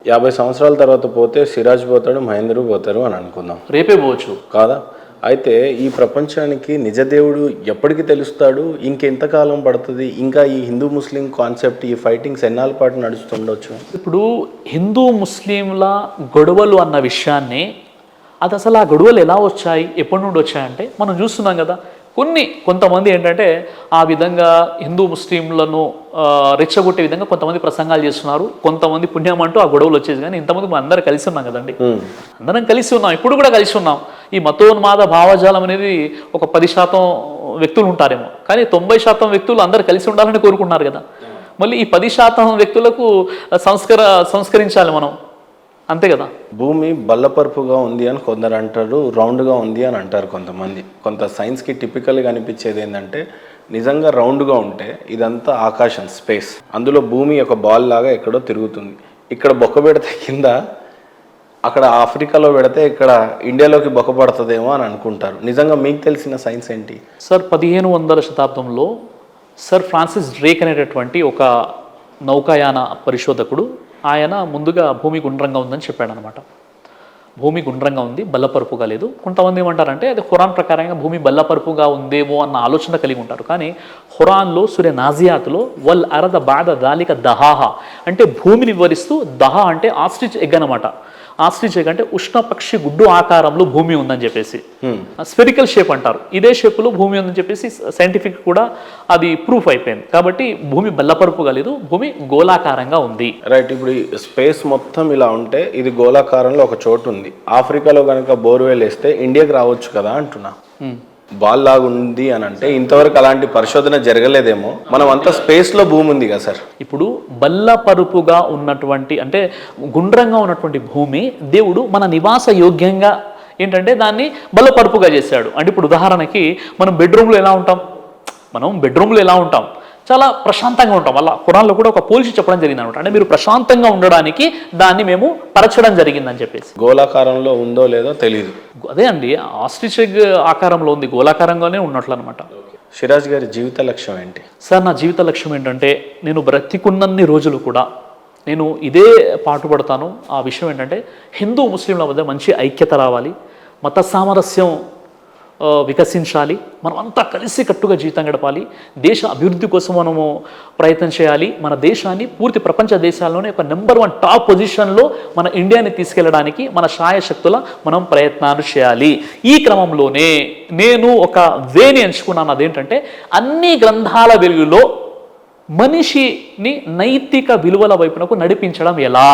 50 సంవత్సరాల తర్వాత పోతే సిరాజ్ పోతాడు, మహేందర్ పోతారు అని అనుకుందాం. రేపే పోవచ్చు కాదా? అయితే ఈ ప్రపంచానికి నిజదేవుడు ఎప్పటికి తెలుస్తాడు, ఇంకెంతకాలం పడుతుంది, ఇంకా ఈ హిందూ ముస్లిం కాన్సెప్ట్ ఈ ఫైటింగ్స్ ఎన్నాళ్ళ పాటు నడుస్తుండొచ్చు? ఇప్పుడు హిందూ ముస్లింల గొడవలు అన్న విషయాన్ని అది అసలు ఆ గొడవలు ఎలా వచ్చాయి, ఎప్పటి నుండి వచ్చాయంటే మనం చూస్తున్నాం కదా. కొంతమంది ఏంటంటే ఆ విధంగా హిందూ ముస్లింలను రెచ్చగొట్టే విధంగా కొంతమంది ప్రసంగాలు చేస్తున్నారు. కొంతమంది పుణ్యం అంటూ ఆ గొడవలు వచ్చేది. కానీ ఇంతమంది మనం అందరం కలిసి ఉన్నాం కదండి, అందరం కలిసి ఉన్నాం, ఇప్పుడు కూడా కలిసి ఉన్నాం. ఈ మతోన్మాద భావజాలం అనేది ఒక 10% వ్యక్తులు ఉంటారేమో, కానీ 90% వ్యక్తులు అందరు కలిసి ఉండాలని కోరుకుంటున్నారు కదా. మళ్ళీ ఈ 10% వ్యక్తులకు సంస్కరించాలి మనం, అంతే కదా. భూమి బల్లపరుపుగా ఉంది అని కొందరు అంటారు, రౌండ్గా ఉంది అని అంటారు కొంతమంది. కొంత సైన్స్కి టిపికల్గా అనిపించేది ఏంటంటే నిజంగా రౌండ్గా ఉంటే ఇదంతా ఆకాశం, స్పేస్, అందులో భూమి ఒక బాల్ లాగా ఎక్కడో తిరుగుతుంది. ఇక్కడ బొక్క పెడితే కింద, అక్కడ ఆఫ్రికాలో పెడితే ఇక్కడ ఇండియాలోకి బొక్క పడుతుందేమో అని అనుకుంటారు. నిజంగా మీకు తెలిసిన సైన్స్ ఏంటి సార్? 1500వ శతాబ్దంలో సర్ ఫ్రాన్సిస్ డ్రేక్ అనేటటువంటి ఒక నౌకాయాన పరిశోధకుడు, ఆయన ముందుగా భూమి గుండ్రంగా ఉందని చెప్పాడు అనమాట. భూమి గుండ్రంగా ఉంది, బల్లపరుపుగా లేదు. కొంతమంది ఏమంటారంటే అది ఖురాన్ ప్రకారంగా భూమి బల్లపరుపుగా ఉందేమో అన్న ఆలోచన కలిగి ఉంటారు. కానీ ఖురాన్లో సూరే నాజియాత్లో వల్ అరద బాద దాలిక దహాహ అంటే భూమిని వివరిస్తూ, దహా అంటే ఆస్ట్రిచ్ ఎగ్ అనమాట. ఆస్ట్రిచ్ ఎగ్ అంటే ఉష్ణపక్షి గుడ్డు ఆకారంలో భూమి ఉందని చెప్పేసి, స్పెరికల్ షేప్ అంటారు. ఇదే షేపులో భూమి ఉందని చెప్పేసి సైంటిఫిక్ కూడా అది ప్రూఫ్ అయిపోయింది. కాబట్టి భూమి బల్లపరుపుగా లేదు, భూమి గోళాకారంగా ఉంది. రైట్. ఇప్పుడు స్పేస్ మొత్తం ఇలా ఉంటే ఇది గోళాకారంలో ఒక చోటు ఉంది. ఆఫ్రికాలో కనుక బోర్వెల్ వేస్తే ఇండియాకి రావచ్చు కదా అంటున్నా. బాల్ లాగా ఉంది అని అంటే ఇంతవరకు అలాంటి పరిశోధన జరగలేదేమో. మనం అంతా స్పేస్లో భూమి ఉంది కదా సార్. ఇప్పుడు బల్లపరుపుగా ఉన్నటువంటి అంటే గుండ్రంగా ఉన్నటువంటి భూమి దేవుడు మన నివాస యోగ్యంగా ఏంటంటే దాన్ని బల్లపరుపుగా చేశాడు. అంటే ఇప్పుడు ఉదాహరణకి మనం బెడ్రూమ్లో ఎలా ఉంటాం, చాలా ప్రశాంతంగా ఉంటాం. వల్ల ఖురాన్లో కూడా ఒక పోల్చి చెప్పడం జరిగింది అనమాట. అంటే మీరు ప్రశాంతంగా ఉండడానికి దాన్ని మేము పరచడం జరిగిందని చెప్పేసి. గోళాకారంలో ఉందో లేదో తెలియదు. అదే అండి, ఆస్ట్రిచ్ ఎగ్ ఆకారంలో ఉంది, గోళాకారంగానే ఉన్నట్లు అనమాట. సిరాజ్ గారి జీవిత లక్ష్యం ఏంటి సార్? నా జీవిత లక్ష్యం ఏంటంటే నేను బ్రతికున్నన్ని రోజులు కూడా నేను ఇదే పాటుపడతాను. ఆ విషయం ఏంటంటే హిందూ ముస్లింల మధ్య మంచి ఐక్యత రావాలి, మత సామరస్యం వికసించాలి, మనం అంతా కలిసి కట్టుగా జీవితం గడపాలి, దేశ అభివృద్ధి కోసం మనము ప్రయత్నం చేయాలి. మన దేశాన్ని పూర్తి ప్రపంచ దేశాల్లోనే ఒక నెంబర్ 1 టాప్ పొజిషన్లో మన ఇండియాని తీసుకెళ్ళడానికి మన శాయశక్తుల మనం ప్రయత్నాలు చేయాలి. ఈ క్రమంలోనే నేను ఒక వేని ఎంచుకున్నాను. అదేంటంటే అన్ని గ్రంథాల వెలుగులో మనిషిని నైతిక విలువల వైపునకు నడిపించడం ఎలా.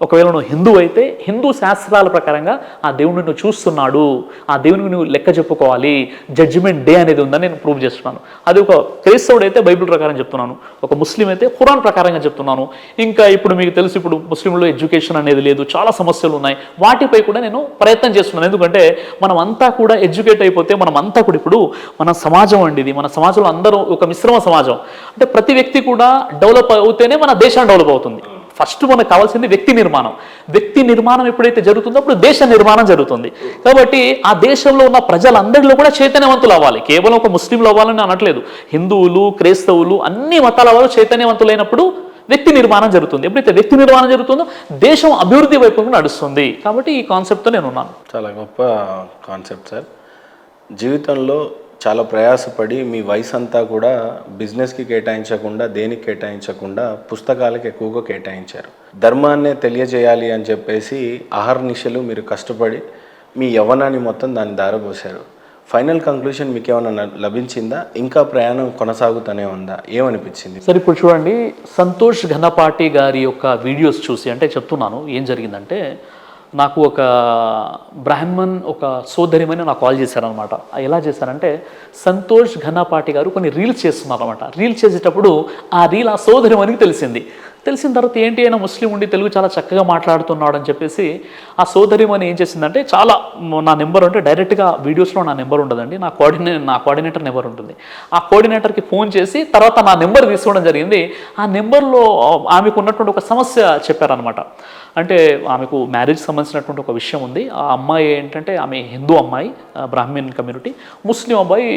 ఒకవేళ నువ్వు హిందూ అయితే హిందూ శాస్త్రాల ప్రకారంగా ఆ దేవుడిని నువ్వు చూస్తున్నాడు, ఆ దేవునికి నువ్వు లెక్క చెప్పుకోవాలి, జడ్జిమెంట్ డే అనేది ఉందని నేను ప్రూవ్ చేస్తున్నాను. అది ఒక క్రైస్తవుడు అయితే బైబిల్ ప్రకారం చెప్తున్నాను, ఒక ముస్లిం అయితే ఖురాన్ ప్రకారంగా చెప్తున్నాను. ఇంకా ఇప్పుడు మీకు తెలుసు, ఇప్పుడు ముస్లింలో ఎడ్యుకేషన్ అనేది లేదు, చాలా సమస్యలు ఉన్నాయి. వాటిపై కూడా నేను ప్రయత్నం చేస్తున్నాను. ఎందుకంటే మనం అంతా కూడా ఎడ్యుకేట్ అయిపోతే మనం అంతా కూడా, ఇప్పుడు మన సమాజం అండి ఇది, మన సమాజంలో అందరూ ఒక మిశ్రమ సమాజం. అంటే ప్రతి వ్యక్తి కూడా డెవలప్ అవుతేనే మన దేశం డెవలప్ అవుతుంది. ఫస్ట్ మనకు కావాల్సింది వ్యక్తి నిర్మాణం. వ్యక్తి నిర్మాణం ఎప్పుడైతే జరుగుతుందో అప్పుడు దేశ నిర్మాణం జరుగుతుంది. కాబట్టి ఆ దేశంలో ఉన్న ప్రజలందరిలో కూడా చైతన్యవంతులు అవ్వాలి. కేవలం ఒక ముస్లింలు అవ్వాలని అనట్లేదు, హిందువులు, క్రైస్తవులు, అన్ని మతాల వాళ్ళు చైతన్యవంతులైనప్పుడు వ్యక్తి నిర్మాణం జరుగుతుంది. ఎప్పుడైతే వ్యక్తి నిర్మాణం జరుగుతుందో దేశం అభివృద్ధి వైపు నడుస్తుంది. కాబట్టి ఈ కాన్సెప్ట్తో నేను ఉన్నాను. చాలా గొప్ప కాన్సెప్ట్ సార్. జీవితంలో చాలా ప్రయాసపడి మీ వయసు అంతా కూడా బిజినెస్కి కేటాయించకుండా, దేనికి కేటాయించకుండా పుస్తకాలకు ఎక్కువగా కేటాయించారు. ధర్మాన్నే తెలియజేయాలి అని చెప్పేసి అహర్నిశలు మీరు కష్టపడి మీ యవ్వనాన్ని మొత్తం దాన్ని దారబోసారు. ఫైనల్ కంక్లూషన్ మీకు ఏమైనా లభించిందా? ఇంకా ప్రయాణం కొనసాగుతూనే ఉందా? ఏమనిపించింది సార్? ఇప్పుడు చూడండి, సంతోష్ ఘనపాటి గారి యొక్క వీడియోస్ చూసి అంటే చెప్తున్నాను ఏం జరిగిందంటే, నాకు ఒక బ్రాహ్మణ్ ఒక సోదరిమని నాకు కాల్ చేశారనమాట. ఎలా చేశారంటే, సంతోష్ ఘనపాటి గారు కొన్ని రీల్స్ చేస్తున్నారు అనమాట. రీల్స్ చేసేటప్పుడు ఆ రీల్ ఆ సోదరిమనికి తెలిసిన తర్వాత ఏంటి, అయినా ముస్లిం ఉండి తెలుగు చాలా చక్కగా మాట్లాడుతున్నాడు అని చెప్పేసి ఆ సోదరిమని ఏం చేసిందంటే, చాలా నా నెంబర్ అంటే డైరెక్ట్గా వీడియోస్లో నా నెంబర్ ఉండదండి, నా కోఆర్డినేటర్ నెంబర్ ఉంటుంది. ఆ కోఆర్డినేటర్కి ఫోన్ చేసి తర్వాత నా నెంబర్ తీసుకోవడం జరిగింది. ఆ నెంబర్లో ఆమెకు ఉన్నటువంటి ఒక సమస్య చెప్పారనమాట. అంటే ఆమెకు మ్యారేజ్ సంబంధించినటువంటి ఒక విషయం ఉంది. ఆ అమ్మాయి ఏంటంటే ఆమె హిందూ అమ్మాయి, బ్రాహ్మణ్ కమ్యూనిటీ, ముస్లిం అబ్బాయి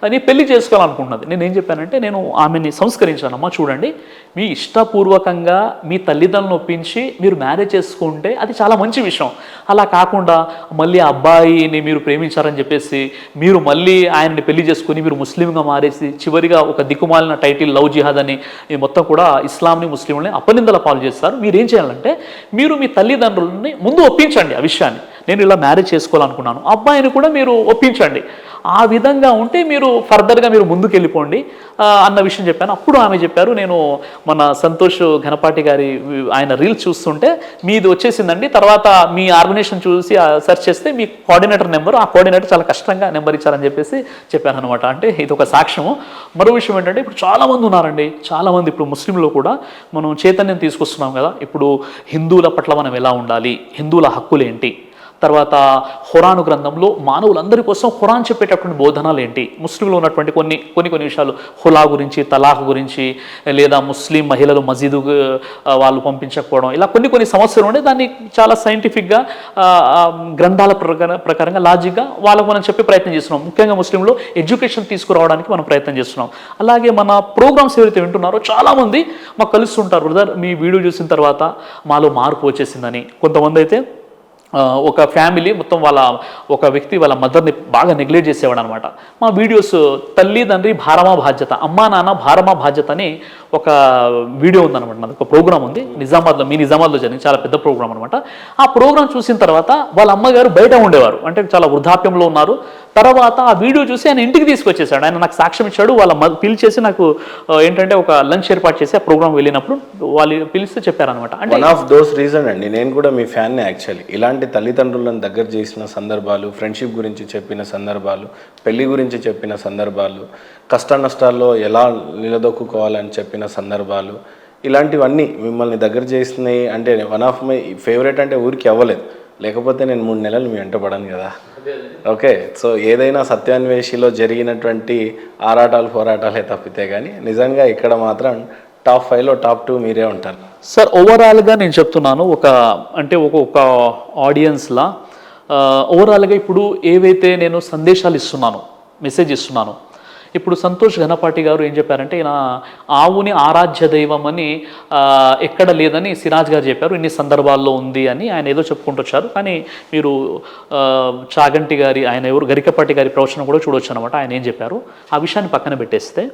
అని పెళ్లి చేసుకోవాలనుకుంటున్నది. నేను ఏం చెప్పానంటే, నేను ఆమెని సంస్కరించానమ్మా, చూడండి మీ ఇష్టపూర్వకంగా బలవంతంగా మీ తల్లిదండ్రులను ఒప్పించి మీరు మ్యారేజ్ చేసుకుంటే అది చాలా మంచి విషయం. అలా కాకుండా మళ్ళీ ఆ అబ్బాయిని మీరు ప్రేమించారని చెప్పేసి మీరు మళ్ళీ ఆయన్ని పెళ్లి చేసుకుని మీరు ముస్లింగా మారేసి చివరిగా ఒక దిక్కుమాలిన టైటిల్ లవ్ జిహాద్ అని ఈ మొత్తం కూడా ఇస్లాంని ముస్లింలని అపనిందల పాలు చేస్తారు. మీరు ఏం చేయాలంటే మీరు మీ తల్లిదండ్రులని ముందు ఒప్పించండి ఆ విషయాన్ని. నేను ఇలా మ్యారేజ్ చేసుకోవాలనుకున్నాను, అబ్బాయిని కూడా మీరు ఒప్పించండి. ఆ విధంగా ఉంటే మీరు ఫర్దర్గా మీరు ముందుకు వెళ్ళిపోండి అన్న విషయం చెప్పాను. అప్పుడు ఆమె చెప్పారు, నేను మన సంతోష్ ఘనపాటి గారి ఆయన రీల్స్ చూస్తుంటే మీది వచ్చేసిందండి, తర్వాత మీ ఆర్గనైజేషన్ చూసి సెర్చ్ చేస్తే మీ కోఆర్డినేటర్ నెంబర్, ఆ కోఆర్డినేటర్ చాలా కష్టంగా నెంబర్ ఇచ్చారని చెప్పేసి చెప్పాను అనమాట. అంటే ఇది ఒక సాక్ష్యము. మరో విషయం ఏంటంటే ఇప్పుడు చాలామంది ఉన్నారండి, చాలామంది ఇప్పుడు ముస్లింలో కూడా మనం చైతన్యం తీసుకొస్తున్నాం కదా. ఇప్పుడు హిందువుల పట్ల మనం ఎలా ఉండాలి, హిందువుల హక్కులు ఏంటి, తర్వాత ఖురాను గ్రంథంలో మానవులందరి కోసం ఖురాన్ చెప్పేటటువంటి బోధనలు ఏంటి, ముస్లింలో ఉన్నటువంటి కొన్ని విషయాలు, హులా గురించి, తలాఖ్ గురించి, లేదా ముస్లిం మహిళలు మసీదు వాళ్ళు పంపించకపోవడం, ఇలా కొన్ని సమస్యలు ఉండే దాన్ని చాలా సైంటిఫిక్గా గ్రంథాల ప్రకారంగా లాజిక్గా వాళ్ళకు మనం చెప్పే ప్రయత్నం చేస్తున్నాం. ముఖ్యంగా ముస్లింలో ఎడ్యుకేషన్ తీసుకురావడానికి మనం ప్రయత్నం చేస్తున్నాం. అలాగే మన ప్రోగ్రామ్స్ ఎవరైతే వింటున్నారో చాలామంది మాకు కలుస్తుంటారు, బ్రదర్ మీ వీడియో చూసిన తర్వాత మాలో మార్పు వచ్చేసిందని. కొంతమంది అయితే ఒక ఫ్యామిలీ మొత్తం ఒక వ్యక్తి వాళ్ళ మదర్ని బాగా నెగ్లెక్ట్ చేసేవాడు అనమాట. మా వీడియోస్ తల్లిదండ్రి భారమా బాధ్యత, అమ్మా నాన్న భారమా బాధ్యత అని ఒక వీడియో ఉందన్నమాట. నాది ఒక ప్రోగ్రామ్ ఉంది నిజామాబాద్లో, మీ నిజామాబాద్లో జరిగింది, చాలా పెద్ద ప్రోగ్రామ్ అనమాట. ఆ ప్రోగ్రామ్ చూసిన తర్వాత వాళ్ళ అమ్మగారు బయట ఉండేవారు, అంటే చాలా వృద్ధాప్యంలో ఉన్నారు. తర్వాత ఆ వీడియో చూసి ఆయన ఇంటికి తీసుకొచ్చేసాడు. ఆయన నాకు సాక్ష్యం ఇచ్చాడు. వాళ్ళ పిలిచేసి నాకు ఏంటంటే ఒక లంచ్ ఏర్పాటు చేసి ఆ ప్రోగ్రామ్ వెళ్ళినప్పుడు వాళ్ళు పిలిస్తే చెప్పారనమాట. అంటే వన్ ఆఫ్ దోస్ రీజన్ అండి, నేను కూడా మీ ఫ్యాన్ని యాక్చువల్లీ. ఇలాంటి తల్లిదండ్రులను దగ్గర చేసిన సందర్భాలు, ఫ్రెండ్షిప్ గురించి చెప్పిన సందర్భాలు, పెళ్లి గురించి చెప్పిన సందర్భాలు, కష్ట నష్టాల్లో ఎలా నిలదొక్కుకోవాలని చెప్పిన సందర్భాలు, ఇలాంటివన్నీ మిమ్మల్ని దగ్గర చేసినాయి. అంటే వన్ ఆఫ్ మై ఫేవరెట్ అంటే ఊరికి అవ్వలేదు, లేకపోతే నేను 3 నెలలు మీ వెంట పడాను కదా. ఓకే, సో ఏదైనా సత్యాన్వేషిలో జరిగినటువంటి ఆరాటాలు పోరాటాలే తప్పితే కానీ నిజంగా ఇక్కడ మాత్రం టాప్ 5లో టాప్ 2 మీరే ఉంటారు సార్. ఓవరాల్గా నేను చెప్తున్నాను, ఒక ఆడియన్స్లా ఓవరాల్గా ఇప్పుడు ఏవైతే నేను సందేశాలు ఇస్తున్నాను, మెసేజ్ ఇస్తున్నాను, ఇప్పుడు సంతోష్ ఘనపాటి గారు ఏం చెప్పారంటే, ఈయన ఆవుని ఆరాధ్య దైవం అని ఎక్కడ లేదని సిరాజ్ గారు చెప్పారు, ఇన్ని సందర్భాల్లో ఉంది అని ఆయన ఏదో చెప్పుకుంటూ వచ్చారు. కానీ మీరు చాగంటి గారి, ఆయన ఎవరు, గరికపాటి గారి ప్రవచనం కూడా చూడొచ్చు అనమాట. ఆయన ఏం చెప్పారు ఆ విషయాన్ని పక్కన పెట్టేస్తే,